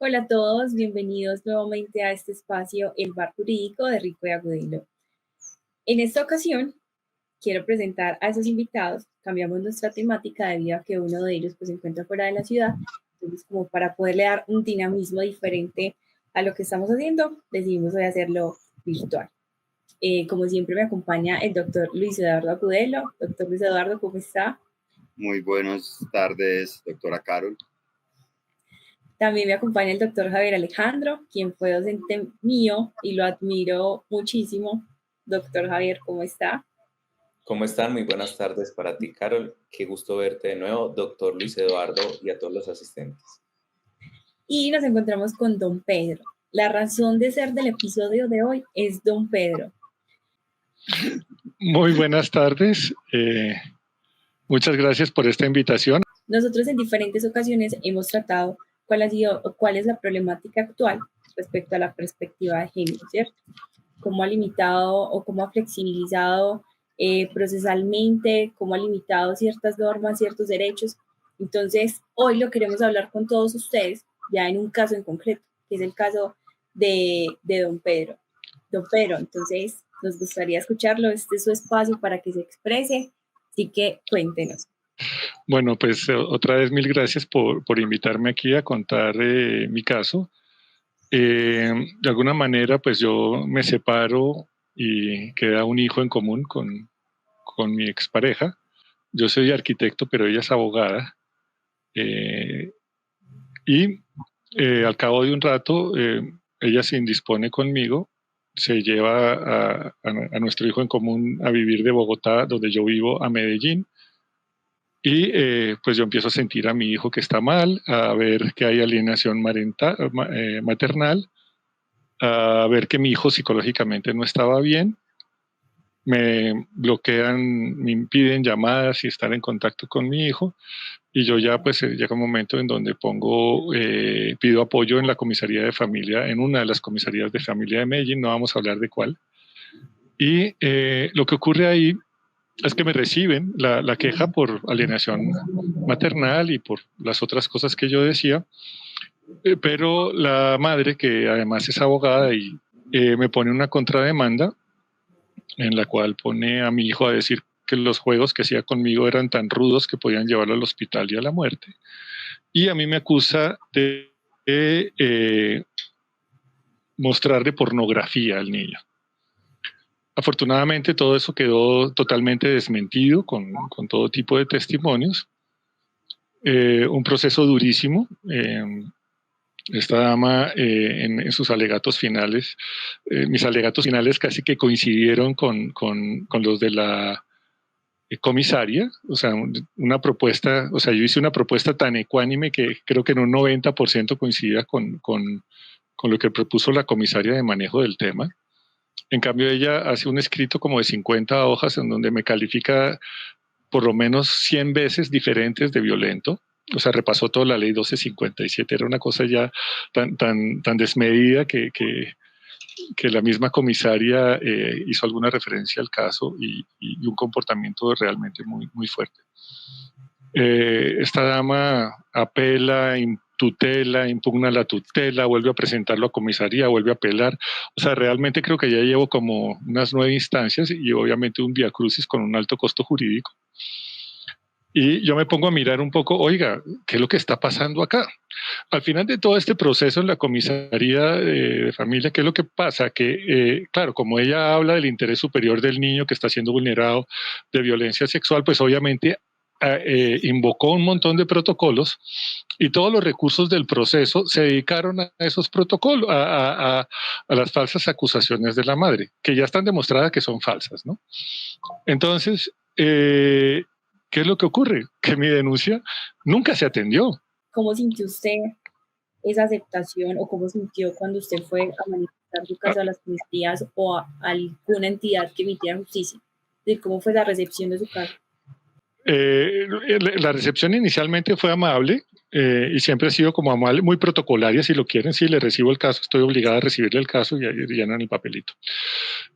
Hola a todos, bienvenidos nuevamente a este espacio, El Bar Jurídico de Rico y Agudelo. En esta ocasión, quiero presentar a esos invitados. Cambiamos nuestra temática debido a que uno de ellos se encuentra fuera de la ciudad. Entonces, como para poderle dar un dinamismo diferente a lo que estamos haciendo, decidimos hoy hacerlo virtual. Como siempre, me acompaña el doctor Luis Eduardo Agudelo. Doctor Luis Eduardo, ¿cómo está? Muy buenas tardes, doctora Carol. También me acompaña el doctor Javier Alejandro, quien fue docente mío y lo admiro muchísimo. Doctor Javier, ¿cómo está? ¿Cómo están? Muy buenas tardes para ti, Carol. Qué gusto verte de nuevo, doctor Luis Eduardo, y a todos los asistentes. Y nos encontramos con don Pedro. La razón de ser del episodio de hoy es don Pedro. Muy buenas tardes. Muchas gracias por esta invitación. Nosotros en diferentes ocasiones hemos tratado cuál ha sido o cuál es la problemática actual respecto a la perspectiva de género, ¿cierto? Cómo ha limitado o cómo ha flexibilizado procesalmente, cómo ha limitado ciertas normas, ciertos derechos. Entonces, hoy lo queremos hablar con todos ustedes, ya en un caso en concreto, que es el caso de don Pedro. Don Pedro, entonces, nos gustaría escucharlo. Este es su espacio para que se exprese, así que cuéntenos. Bueno, pues otra vez mil gracias por invitarme aquí a contar mi caso. De alguna manera, pues yo me separo y queda un hijo en común con mi expareja. Yo soy arquitecto, pero ella es abogada. Al cabo de un rato, ella se indispone conmigo, se lleva a nuestro hijo en común a vivir de Bogotá, donde yo vivo, a Medellín. Y pues yo empiezo a sentir a mi hijo que está mal, a ver que hay alienación maternal, a ver que mi hijo psicológicamente no estaba bien. Me bloquean, me impiden llamadas y estar en contacto con mi hijo. Y yo ya pues llega un momento en donde pido apoyo en la comisaría de familia, en una de las comisarías de familia de Medellín, no vamos a hablar de cuál. Y lo que ocurre ahí es que me reciben la queja por alienación maternal y por las otras cosas que yo decía, pero la madre, que además es abogada, me pone una contrademanda en la cual pone a mi hijo a decir que los juegos que hacía conmigo eran tan rudos que podían llevarlo al hospital y a la muerte. Y a mí me acusa de mostrarle pornografía al niño. Afortunadamente todo eso quedó totalmente desmentido con todo tipo de testimonios. Un proceso durísimo. Esta dama en sus alegatos finales, mis alegatos finales casi que coincidieron con los de la comisaria, o sea, una propuesta, o sea, yo hice una propuesta tan ecuánime que creo que en un 90% coincidía con lo que propuso la comisaria de manejo del tema. En cambio, ella hace un escrito como de 50 hojas en donde me califica por lo menos 100 veces diferentes de violento. O sea, repasó toda la ley 1257. Era una cosa ya tan desmedida que la misma comisaria hizo alguna referencia al caso y un comportamiento realmente muy, muy fuerte. Esta dama apela, tutela, impugna la tutela, vuelve a presentarlo a comisaría, vuelve a apelar. O sea, realmente creo que ya llevo como unas 9 instancias y obviamente un viacrucis con un alto costo jurídico. Y yo me pongo a mirar un poco, oiga, ¿qué es lo que está pasando acá? Al final de todo este proceso en la comisaría de familia, ¿qué es lo que pasa? Que, claro, como ella habla del interés superior del niño que está siendo vulnerado de violencia sexual, pues obviamente invocó un montón de protocolos y todos los recursos del proceso se dedicaron a esos protocolos, a las falsas acusaciones de la madre, que ya están demostradas que son falsas, ¿no? Entonces, ¿qué es lo que ocurre? Que mi denuncia nunca se atendió. ¿Cómo sintió usted esa aceptación o cómo sintió cuando usted fue a manifestar su caso a las comisarías o a alguna entidad que emitiera justicia? ¿Cómo fue la recepción de su caso? La recepción inicialmente fue amable y siempre ha sido como amable, muy protocolaria. Si lo quieren, si le recibo el caso, estoy obligada a recibirle el caso y llenan el papelito.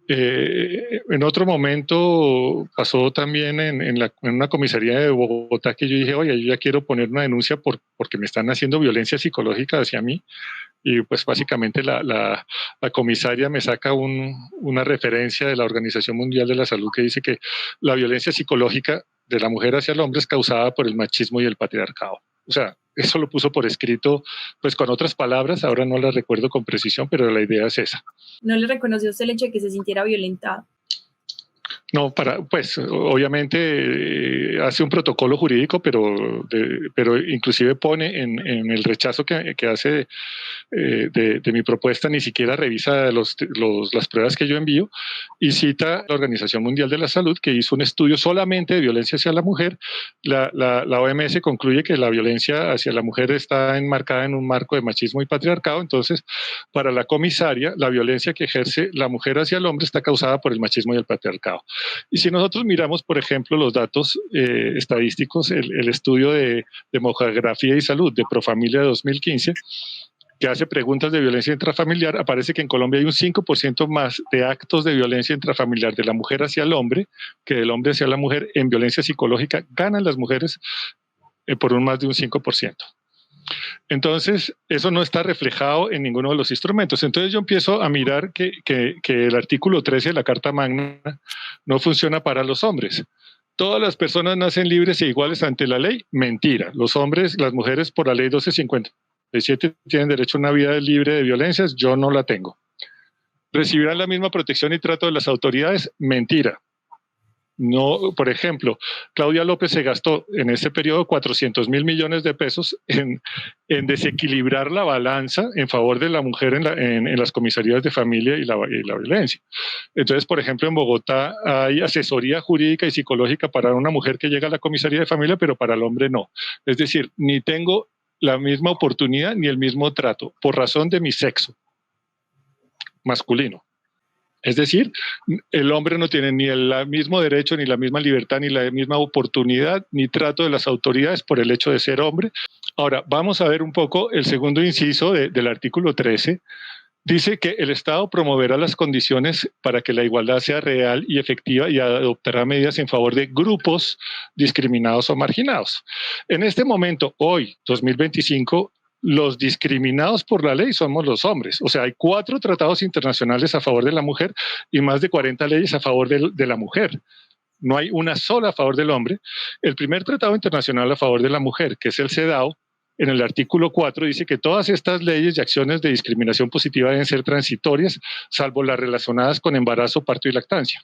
En otro momento pasó también en una comisaría de Bogotá que yo dije, oye, yo ya quiero poner una denuncia porque me están haciendo violencia psicológica hacia mí. Y pues básicamente la comisaria me saca una referencia de la Organización Mundial de la Salud que dice que la violencia psicológica de la mujer hacia el hombre es causada por el machismo y el patriarcado. O sea, eso lo puso por escrito, pues con otras palabras, ahora no las recuerdo con precisión, pero la idea es esa. ¿No le reconoció usted el hecho de que se sintiera violentado? No, pues obviamente hace un protocolo jurídico, pero inclusive pone en el rechazo que hace de mi propuesta, ni siquiera revisa las pruebas que yo envío y cita la Organización Mundial de la Salud que hizo un estudio solamente de violencia hacia la mujer. La OMS concluye que la violencia hacia la mujer está enmarcada en un marco de machismo y patriarcado, entonces para la comisaria la violencia que ejerce la mujer hacia el hombre está causada por el machismo y el patriarcado. Y si nosotros miramos, por ejemplo, los datos estadísticos, el estudio de demografía y salud de Profamilia de 2015, que hace preguntas de violencia intrafamiliar, aparece que en Colombia hay un 5% más de actos de violencia intrafamiliar de la mujer hacia el hombre que del hombre hacia la mujer. En violencia psicológica ganan las mujeres por un más de un 5%. Entonces, eso no está reflejado en ninguno de los instrumentos. Entonces yo empiezo a mirar que el artículo 13 de la Carta Magna no funciona para los hombres. Todas las personas nacen libres e iguales ante la ley. Mentira. Los hombres, las mujeres por la ley 1257 tienen derecho a una vida libre de violencias. Yo no la tengo. ¿Recibirán la misma protección y trato de las autoridades? Mentira. No, por ejemplo, Claudia López se gastó en ese periodo 400.000 millones de pesos en desequilibrar la balanza en favor de la mujer en las comisarías de familia y la violencia. Entonces, por ejemplo, en Bogotá hay asesoría jurídica y psicológica para una mujer que llega a la comisaría de familia, pero para el hombre no. Es decir, ni tengo la misma oportunidad ni el mismo trato por razón de mi sexo masculino. Es decir, el hombre no tiene ni el mismo derecho, ni la misma libertad, ni la misma oportunidad, ni trato de las autoridades por el hecho de ser hombre. Ahora, vamos a ver un poco el segundo inciso del artículo 13. Dice que el Estado promoverá las condiciones para que la igualdad sea real y efectiva y adoptará medidas en favor de grupos discriminados o marginados. En este momento, hoy, 2025, los discriminados por la ley somos los hombres. O sea, hay 4 tratados internacionales a favor de la mujer y más de 40 leyes a favor de la mujer. No hay una sola a favor del hombre. El primer tratado internacional a favor de la mujer, que es el CEDAW, en el artículo 4 dice que todas estas leyes y acciones de discriminación positiva deben ser transitorias, salvo las relacionadas con embarazo, parto y lactancia,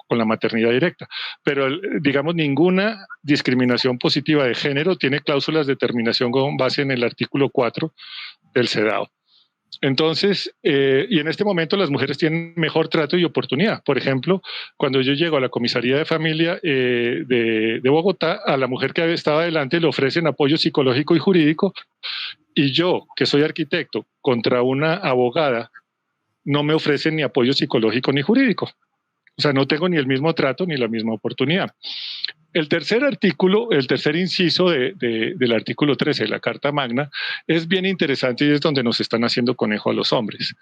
con la maternidad directa. Pero, digamos, ninguna discriminación positiva de género tiene cláusulas de terminación con base en el artículo 4 del CEDAW. Entonces, y en este momento las mujeres tienen mejor trato y oportunidad. Por ejemplo, cuando yo llego a la comisaría de familia de Bogotá, a la mujer que estaba adelante le ofrecen apoyo psicológico y jurídico, y yo, que soy arquitecto, contra una abogada, no me ofrecen ni apoyo psicológico ni jurídico. O sea, no tengo ni el mismo trato ni la misma oportunidad. El tercer artículo, el tercer inciso del artículo 13 de la Carta Magna es bien interesante y es donde nos están haciendo conejo a los hombres.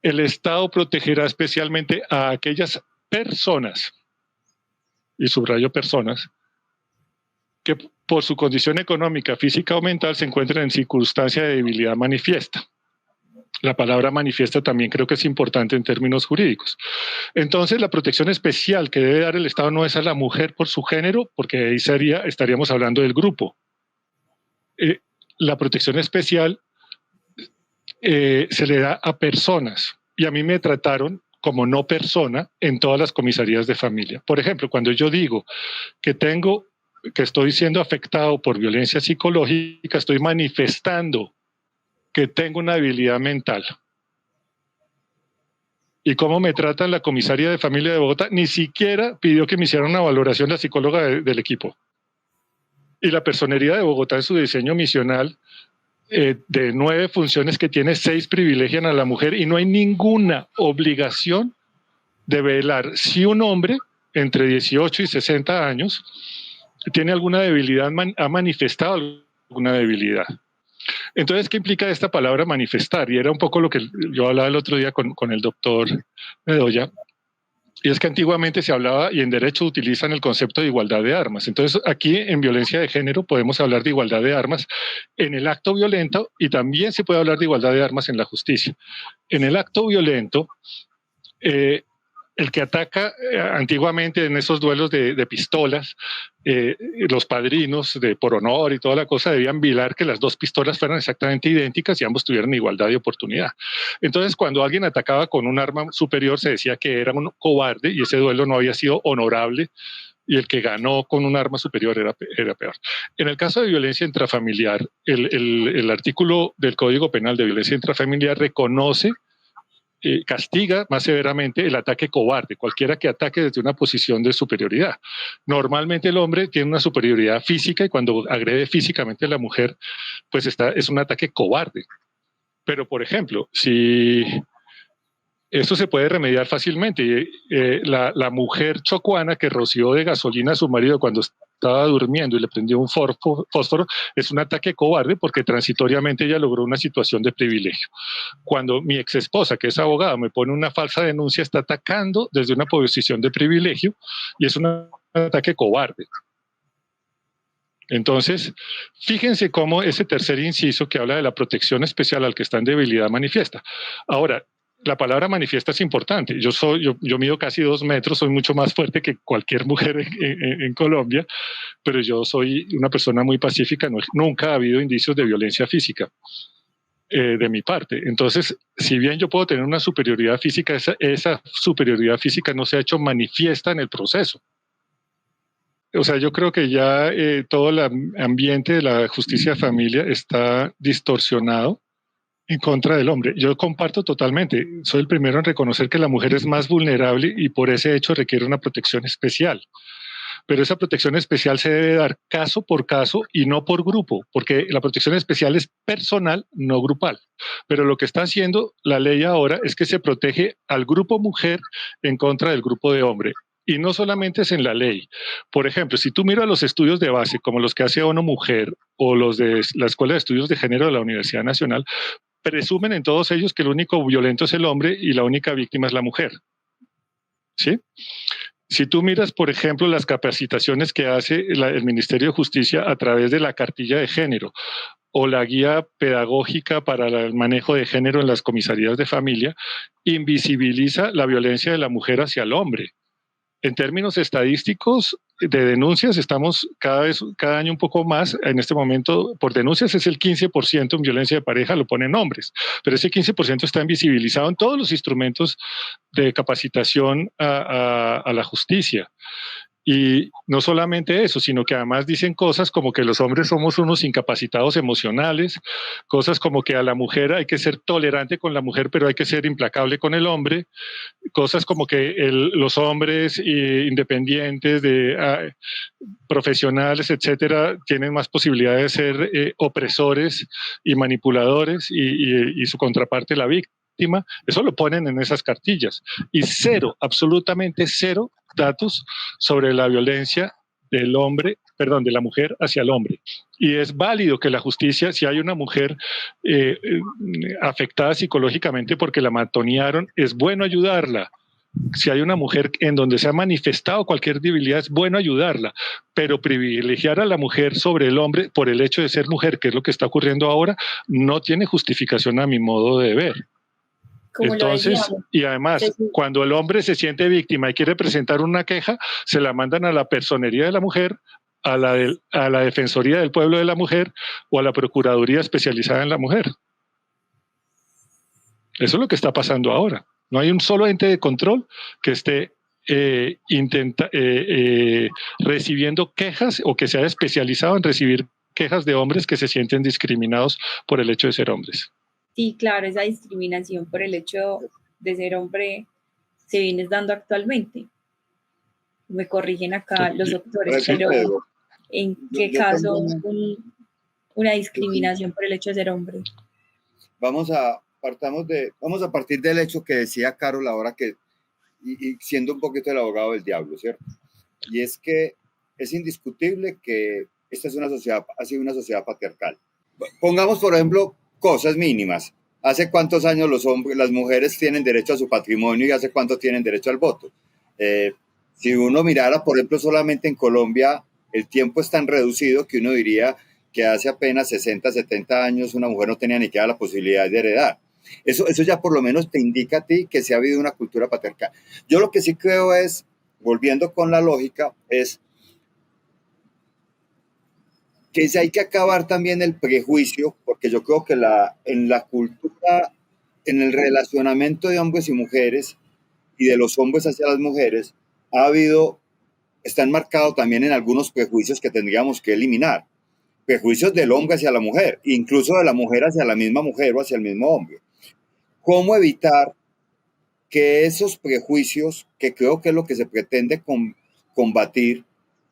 El Estado protegerá especialmente a aquellas personas, y subrayo personas, que por su condición económica, física o mental se encuentren en circunstancia de debilidad manifiesta. La palabra manifiesta también creo que es importante en términos jurídicos. Entonces, la protección especial que debe dar el Estado no es a la mujer por su género, porque ahí estaríamos hablando del grupo. La protección especial se le da a personas, y a mí me trataron como no persona en todas las comisarías de familia. Por ejemplo, cuando yo digo que estoy siendo afectado por violencia psicológica, estoy manifestando que tengo una debilidad mental. ¿Y cómo me trata la comisaría de familia de Bogotá? Ni siquiera pidió que me hicieran una valoración la psicóloga del equipo. Y la personería de Bogotá en su diseño misional, de 9 funciones que tiene, 6 privilegian a la mujer y no hay ninguna obligación de velar si un hombre entre 18 y 60 años tiene alguna debilidad, ha manifestado alguna debilidad. Entonces, ¿qué implica esta palabra manifestar? Y era un poco lo que yo hablaba el otro día con el doctor Bedoya, y es que antiguamente se hablaba, y en derecho utilizan el concepto de igualdad de armas. Entonces, aquí en violencia de género podemos hablar de igualdad de armas en el acto violento, y también se puede hablar de igualdad de armas en la justicia. En el acto violento, el que ataca antiguamente en esos duelos de pistolas, los padrinos por honor y toda la cosa debían vigilar que las dos pistolas fueran exactamente idénticas y ambos tuvieran igualdad de oportunidad. Entonces, cuando alguien atacaba con un arma superior, se decía que era un cobarde y ese duelo no había sido honorable, y el que ganó con un arma superior era peor. En el caso de violencia intrafamiliar, el artículo del Código Penal de violencia intrafamiliar reconoce, castiga más severamente el ataque cobarde, cualquiera que ataque desde una posición de superioridad. Normalmente el hombre tiene una superioridad física y cuando agrede físicamente a la mujer, pues es un ataque cobarde. Pero, por ejemplo, si esto se puede remediar fácilmente, la mujer chocuana que roció de gasolina a su marido cuando estaba durmiendo y le prendió un fósforo, es un ataque cobarde porque transitoriamente ella logró una situación de privilegio. Cuando mi ex esposa, que es abogada, me pone una falsa denuncia, está atacando desde una posición de privilegio y es un ataque cobarde. Entonces, fíjense cómo ese tercer inciso que habla de la protección especial al que está en debilidad manifiesta. Ahora, la palabra manifiesta es importante. Yo mido casi 2 metros, soy mucho más fuerte que cualquier mujer en Colombia, pero yo soy una persona muy pacífica, nunca ha habido indicios de violencia física de mi parte. Entonces, si bien yo puedo tener una superioridad física, esa superioridad física no se ha hecho manifiesta en el proceso. O sea, yo creo que ya todo el ambiente de la justicia de familia está distorsionado en contra del hombre. Yo comparto totalmente. Soy el primero en reconocer que la mujer es más vulnerable y por ese hecho requiere una protección especial. Pero esa protección especial se debe dar caso por caso y no por grupo, porque la protección especial es personal, no grupal. Pero lo que está haciendo la ley ahora es que se protege al grupo mujer en contra del grupo de hombre. Y no solamente es en la ley. Por ejemplo, si tú miras los estudios de base, como los que hace ONU Mujer o los de la Escuela de Estudios de Género de la Universidad Nacional, presumen en todos ellos que el único violento es el hombre y la única víctima es la mujer. ¿Sí? Si tú miras, por ejemplo, las capacitaciones que hace el Ministerio de Justicia a través de la cartilla de género o la guía pedagógica para el manejo de género en las comisarías de familia, invisibiliza la violencia de la mujer hacia el hombre. En términos estadísticos de denuncias, estamos cada año un poco más. En este momento, por denuncias es el 15% en violencia de pareja, lo ponen hombres, pero ese 15% está invisibilizado en todos los instrumentos de capacitación a la justicia. Y no solamente eso, sino que además dicen cosas como que los hombres somos unos incapacitados emocionales, cosas como que a la mujer hay que ser tolerante con la mujer, pero hay que ser implacable con el hombre, cosas como que los hombres independientes, profesionales, etcétera, tienen más posibilidades de ser opresores y manipuladores y su contraparte la víctima. Eso lo ponen en esas cartillas. Y cero, absolutamente cero datos sobre la violencia de la mujer hacia el hombre. Y es válido que la justicia, si hay una mujer afectada psicológicamente porque la matonearon, es bueno ayudarla. Si hay una mujer en donde se ha manifestado cualquier debilidad, es bueno ayudarla, pero privilegiar a la mujer sobre el hombre por el hecho de ser mujer, que es lo que está ocurriendo ahora, no tiene justificación a mi modo de ver. Entonces, y además, cuando el hombre se siente víctima y quiere presentar una queja, se la mandan a la personería de la mujer, a la Defensoría del Pueblo de la Mujer o a la Procuraduría especializada en la mujer. Eso es lo que está pasando ahora. No hay un solo ente de control que esté recibiendo quejas o que sea especializado en recibir quejas de hombres que se sienten discriminados por el hecho de ser hombres. Sí, claro, esa discriminación por el hecho de ser hombre se viene dando actualmente. Me corrigen acá los doctores, pero ¿en qué caso una discriminación por el hecho de ser hombre? Vamos a partir del hecho que decía Carol ahora, que y siendo un poquito el abogado del diablo, ¿cierto? Y es que es indiscutible que esta es una sociedad, ha sido una sociedad patriarcal. Pongamos, por ejemplo, cosas mínimas. ¿Hace cuántos años los hombres, las mujeres tienen derecho a su patrimonio y hace cuánto tienen derecho al voto? Si uno mirara, por ejemplo, solamente en Colombia, el tiempo es tan reducido que uno diría que hace apenas 60, 70 años una mujer no tenía ni siquiera la posibilidad de heredar. Eso ya por lo menos te indica a ti que se ha habido una cultura patriarcal. Yo lo que sí creo es, volviendo con la lógica, es que hay que acabar también el prejuicio, porque yo creo que en la cultura, en el relacionamiento de hombres y mujeres y de los hombres hacia las mujeres, está enmarcado también en algunos prejuicios que tendríamos que eliminar. Prejuicios del hombre hacia la mujer, incluso de la mujer hacia la misma mujer o hacia el mismo hombre. ¿Cómo evitar que esos prejuicios, que creo que es lo que se pretende combatir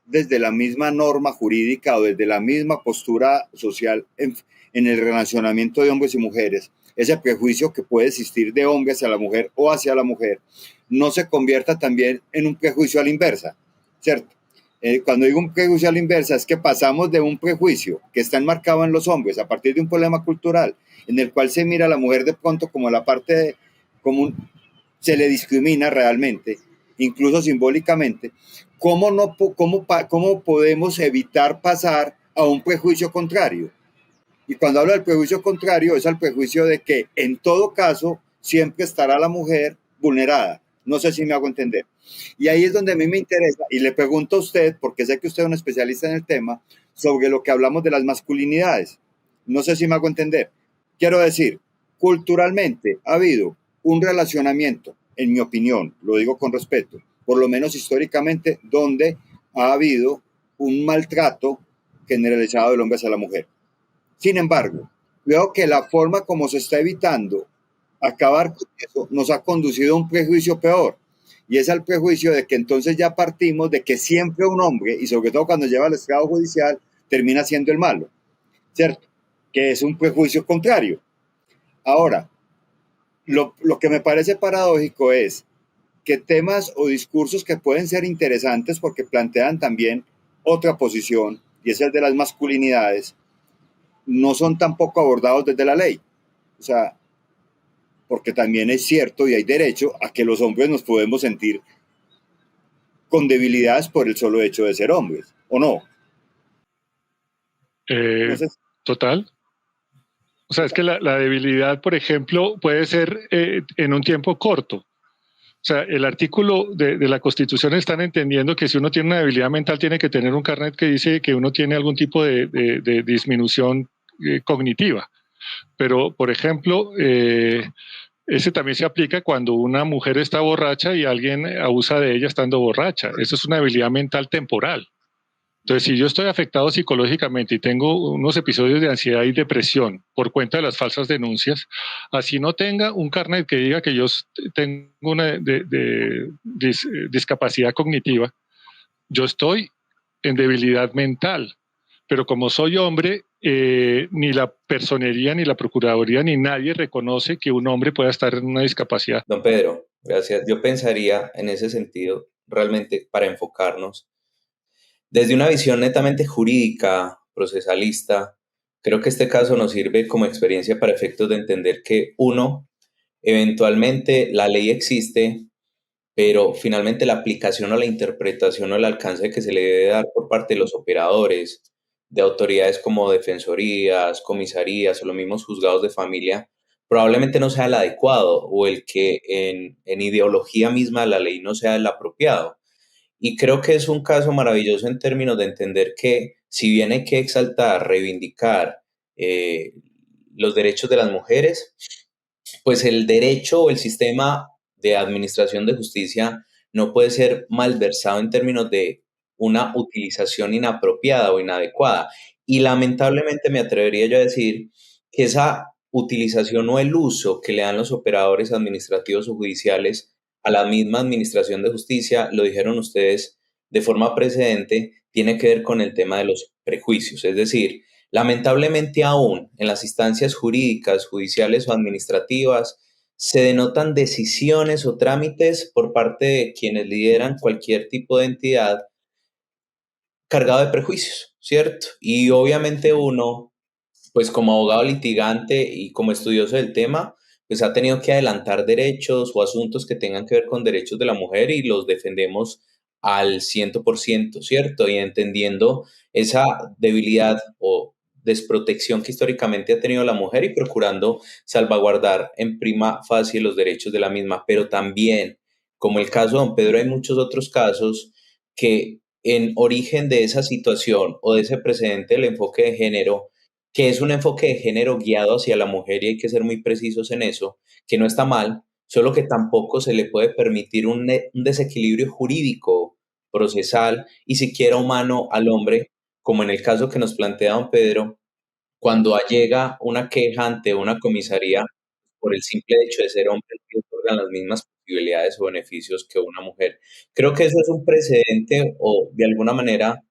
desde la misma norma jurídica o desde la misma postura social en el relacionamiento de hombres y mujeres, ese prejuicio que puede existir de hombre hacia la mujer o hacia la mujer, no se convierta también en un prejuicio a la inversa, ¿cierto? Cuando digo un prejuicio a la inversa es que pasamos de un prejuicio que está enmarcado en los hombres a partir de un problema cultural en el cual se mira a la mujer de pronto como la parte común, se le discrimina realmente, incluso simbólicamente. ¿Cómo podemos evitar pasar a un prejuicio contrario? Y cuando hablo del prejuicio contrario es al prejuicio de que en todo caso siempre estará la mujer vulnerada. No sé si me hago entender. Y ahí es donde a mí me interesa, y le pregunto a usted, porque sé que usted es un especialista en el tema, sobre lo que hablamos de las masculinidades. No sé si me hago entender. Quiero decir, culturalmente ha habido un relacionamiento, en mi opinión, lo digo con respeto, por lo menos históricamente, donde ha habido un maltrato generalizado del hombre hacia la mujer. Sin embargo, veo que la forma como se está evitando acabar con eso nos ha conducido a un prejuicio peor. Y es al prejuicio de que entonces ya partimos de que siempre un hombre, y sobre todo cuando lleva al estrado judicial, termina siendo el malo, ¿cierto? Que es un prejuicio contrario. Ahora, lo que me parece paradójico es que temas o discursos que pueden ser interesantes porque plantean también otra posición, y es el de las masculinidades, no son tampoco abordados desde la ley. O sea, porque también es cierto y hay derecho a que los hombres nos podemos sentir con debilidades por el solo hecho de ser hombres, ¿o no? No sé. Total. O sea, es que la debilidad, por ejemplo, puede ser en un tiempo corto. O sea, el artículo de la Constitución están entendiendo que si uno tiene una debilidad mental tiene que tener un carnet que dice que uno tiene algún tipo de disminución cognitiva. Pero, por ejemplo, ese también se aplica cuando una mujer está borracha y alguien abusa de ella estando borracha. Eso es una debilidad mental temporal. Entonces, si yo estoy afectado psicológicamente y tengo unos episodios de ansiedad y depresión por cuenta de las falsas denuncias, así no tenga un carnet que diga que yo tengo una discapacidad cognitiva, yo estoy en debilidad mental. Pero como soy hombre, ni la personería, ni la procuraduría, ni nadie reconoce que un hombre pueda estar en una discapacidad. Don Pedro, gracias. Yo pensaría en ese sentido, realmente para enfocarnos, desde una visión netamente jurídica, procesalista, creo que este caso nos sirve como experiencia para efectos de entender que uno, eventualmente la ley existe, pero finalmente la aplicación o la interpretación o el alcance que se le debe dar por parte de los operadores, de autoridades como defensorías, comisarías o los mismos juzgados de familia, probablemente no sea el adecuado o el que en ideología misma de la ley no sea el apropiado. Y creo que es un caso maravilloso en términos de entender que si bien hay que exaltar, reivindicar los derechos de las mujeres, pues el derecho o el sistema de administración de justicia no puede ser malversado en términos de una utilización inapropiada o inadecuada. Y lamentablemente me atrevería yo a decir que esa utilización o el uso que le dan los operadores administrativos o judiciales a la misma administración de justicia, lo dijeron ustedes de forma precedente, tiene que ver con el tema de los prejuicios. Es decir, lamentablemente aún en las instancias jurídicas, judiciales o administrativas, se denotan decisiones o trámites por parte de quienes lideran cualquier tipo de entidad cargado de prejuicios, ¿cierto? Y obviamente uno, pues como abogado litigante y como estudioso del tema, pues ha tenido que adelantar derechos o asuntos que tengan que ver con derechos de la mujer y los defendemos al 100%, ¿cierto? Y entendiendo esa debilidad o desprotección que históricamente ha tenido la mujer y procurando salvaguardar en prima facie los derechos de la misma, pero también, como el caso de don Pedro, hay muchos otros casos que en origen de esa situación o de ese precedente del enfoque de género, que es un enfoque de género guiado hacia la mujer y hay que ser muy precisos en eso, que no está mal, solo que tampoco se le puede permitir un desequilibrio jurídico, procesal y siquiera humano al hombre, como en el caso que nos plantea don Pedro, cuando llega una queja ante una comisaría por el simple hecho de ser hombre, no le otorgan las mismas posibilidades o beneficios que una mujer. Creo que eso es un precedente o de alguna manera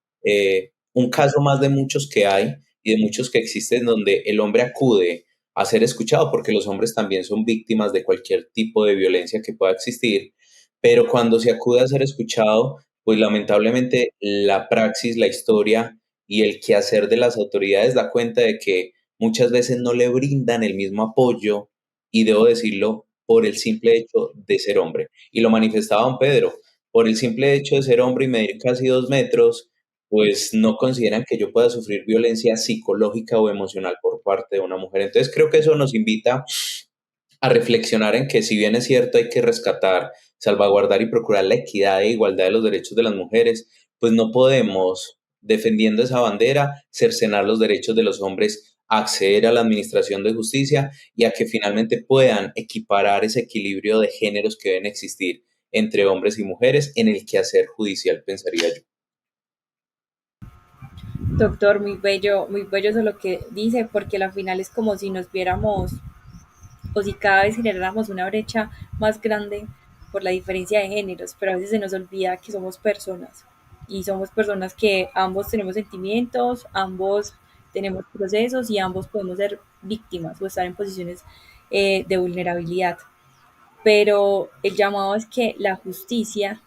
un caso más de muchos que hay y de muchos que existen donde el hombre acude a ser escuchado, porque los hombres también son víctimas de cualquier tipo de violencia que pueda existir, pero cuando se acude a ser escuchado, pues lamentablemente la praxis, la historia y el quehacer de las autoridades da cuenta de que muchas veces no le brindan el mismo apoyo y debo decirlo por el simple hecho de ser hombre. Y lo manifestaba don Pedro, por el simple hecho de ser hombre y medir casi 2 metros, pues no consideran que yo pueda sufrir violencia psicológica o emocional por parte de una mujer. Entonces creo que eso nos invita a reflexionar en que si bien es cierto hay que rescatar, salvaguardar y procurar la equidad e igualdad de los derechos de las mujeres, pues no podemos, defendiendo esa bandera, cercenar los derechos de los hombres a acceder a la administración de justicia y a que finalmente puedan equiparar ese equilibrio de géneros que deben existir entre hombres y mujeres en el quehacer judicial, pensaría yo. Doctor, muy bello eso lo que dice, porque al final es como si nos viéramos o si cada vez generáramos una brecha más grande por la diferencia de géneros, pero a veces se nos olvida que somos personas y somos personas que ambos tenemos sentimientos, ambos tenemos procesos y ambos podemos ser víctimas o estar en posiciones de vulnerabilidad. Pero el llamado es que la justicia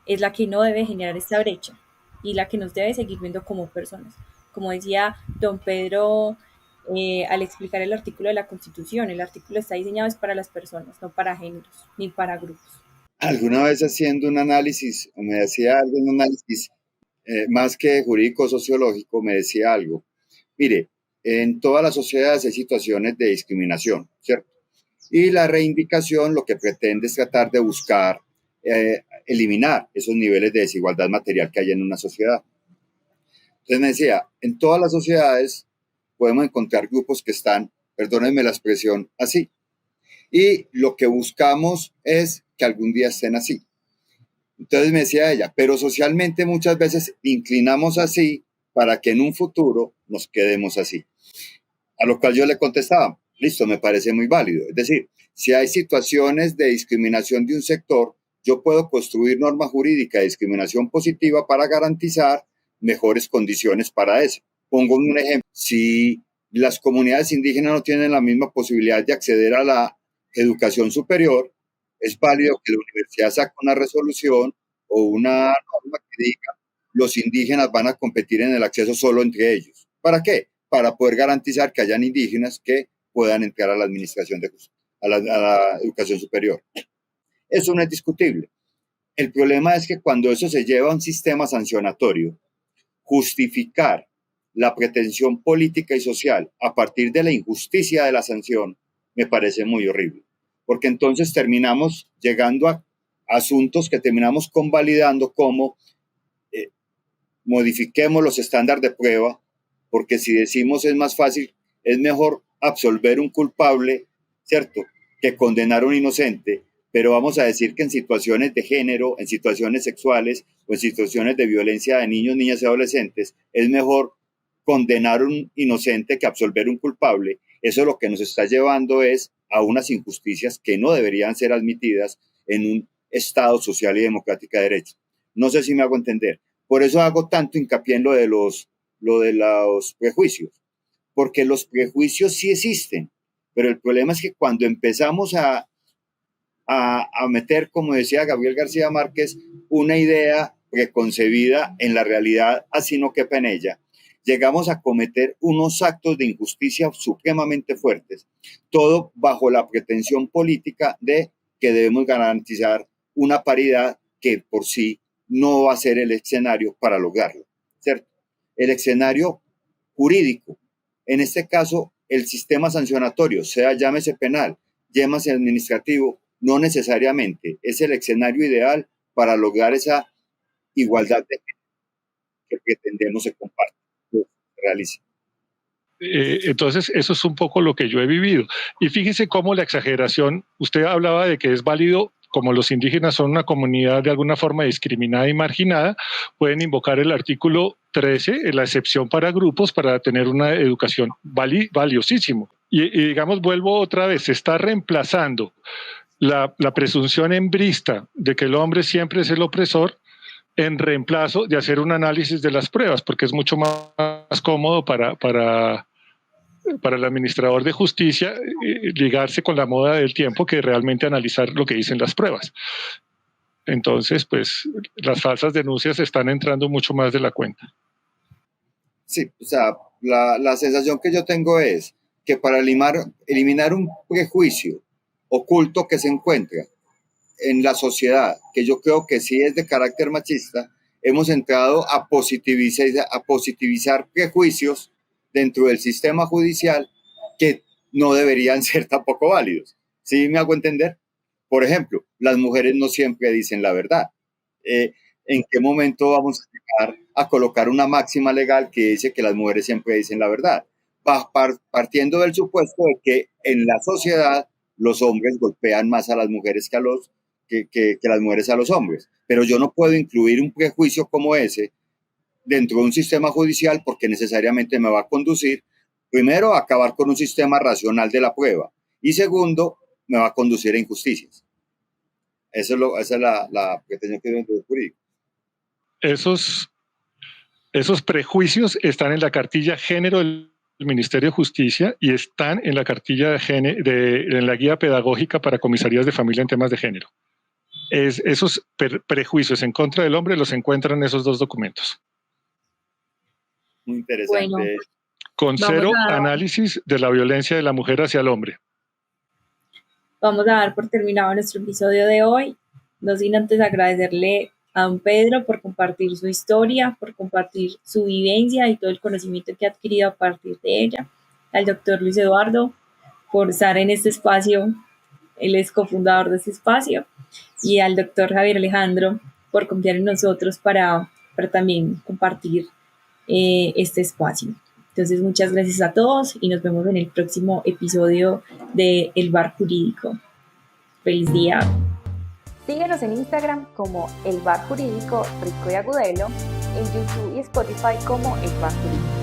es la que no debe generar esta brecha y la que nos debe seguir viendo como personas. Como decía don Pedro al explicar el artículo de la Constitución, el artículo está diseñado es para las personas, no para géneros ni para grupos. Alguna vez haciendo un análisis, o me decía algo, un análisis más que jurídico sociológico, me decía algo. Mire, en todas las sociedades hay situaciones de discriminación, ¿cierto? Y la reivindicación lo que pretende es tratar de buscar eliminar esos niveles de desigualdad material que hay en una sociedad. Entonces me decía, en todas las sociedades podemos encontrar grupos que están, perdónenme la expresión, así. Y lo que buscamos es que algún día estén así. Entonces me decía ella, pero socialmente muchas veces inclinamos así para que en un futuro nos quedemos así. A lo cual yo le contestaba, listo, me parece muy válido. Es decir, si hay situaciones de discriminación de un sector, yo puedo construir norma jurídica de discriminación positiva para garantizar mejores condiciones para eso. Pongo un ejemplo, si las comunidades indígenas no tienen la misma posibilidad de acceder a la educación superior, es válido que la universidad saque una resolución o una norma que diga los indígenas van a competir en el acceso solo entre ellos. ¿Para qué? Para poder garantizar que hayan indígenas que puedan entrar a la administración a la educación superior. Eso no es discutible. El problema es que cuando eso se lleva a un sistema sancionatorio, justificar la pretensión política y social a partir de la injusticia de la sanción me parece muy horrible, porque entonces terminamos llegando a asuntos que terminamos convalidando como modifiquemos los estándares de prueba, porque si decimos es más fácil, es mejor absolver un culpable, ¿cierto?, que condenar a un inocente, pero vamos a decir que en situaciones de género, en situaciones sexuales o en situaciones de violencia de niños, niñas y adolescentes, es mejor condenar a un inocente que absolver un culpable. Eso lo que nos está llevando es a unas injusticias que no deberían ser admitidas en un Estado social y democrático de derecho. No sé si me hago entender. Por eso hago tanto hincapié en lo de los prejuicios, porque los prejuicios sí existen, pero el problema es que cuando empezamos a meter, como decía Gabriel García Márquez, una idea preconcebida en la realidad, así no quepa en ella, llegamos a cometer unos actos de injusticia supremamente fuertes, todo bajo la pretensión política de que debemos garantizar una paridad que por sí no va a ser el escenario para lograrlo, ¿cierto? El escenario jurídico, en este caso, el sistema sancionatorio, sea llámese penal, llámese administrativo, no necesariamente es el escenario ideal para lograr esa igualdad de género que pretendemos se comparte, se realice. Entonces, eso es un poco lo que yo he vivido. Y fíjese cómo la exageración, usted hablaba de que es válido, como los indígenas son una comunidad de alguna forma discriminada y marginada, pueden invocar el artículo 13, la excepción para grupos, para tener una educación valiosísimo. Y digamos, vuelvo otra vez, se está reemplazando la presunción hembrista de que el hombre siempre es el opresor en reemplazo de hacer un análisis de las pruebas, porque es mucho más cómodo para el administrador de justicia ligarse con la moda del tiempo que realmente analizar lo que dicen las pruebas. Entonces, pues, las falsas denuncias están entrando mucho más de la cuenta. Sí, o sea, la sensación que yo tengo es que para eliminar un prejuicio oculto que se encuentra en la sociedad, que yo creo que sí es de carácter machista, hemos entrado a positivizar prejuicios dentro del sistema judicial que no deberían ser tampoco válidos. ¿Sí me hago entender? Por ejemplo, las mujeres no siempre dicen la verdad. ¿En qué momento vamos a llegar a colocar una máxima legal que dice que las mujeres siempre dicen la verdad? Partiendo del supuesto de que en la sociedad los hombres golpean más a las mujeres que las mujeres a los hombres. Pero yo no puedo incluir un prejuicio como ese dentro de un sistema judicial porque necesariamente me va a conducir, primero, a acabar con un sistema racional de la prueba y segundo, me va a conducir a injusticias. Esa es la pretensión que dentro del jurídico. Esos prejuicios están en la cartilla género del Ministerio de Justicia y están en la cartilla en la guía pedagógica para comisarías de familia en temas de género. Esos prejuicios en contra del hombre los encuentran en esos dos documentos. Muy interesante. Bueno, con cero análisis de la violencia de la mujer hacia el hombre. Vamos a dar por terminado nuestro episodio de hoy, no sin antes agradecerle a don Pedro por compartir su historia, por compartir su vivencia y todo el conocimiento que ha adquirido a partir de ella, al doctor Luis Eduardo por estar en este espacio, él es cofundador de este espacio, y al doctor Javier Alejandro por confiar en nosotros para también compartir este espacio. Entonces, muchas gracias a todos y nos vemos en el próximo episodio de El Bar Jurídico. Feliz día. Síguenos en Instagram como El Bar Jurídico Rico y Agudelo, en YouTube y Spotify como El Bar Jurídico.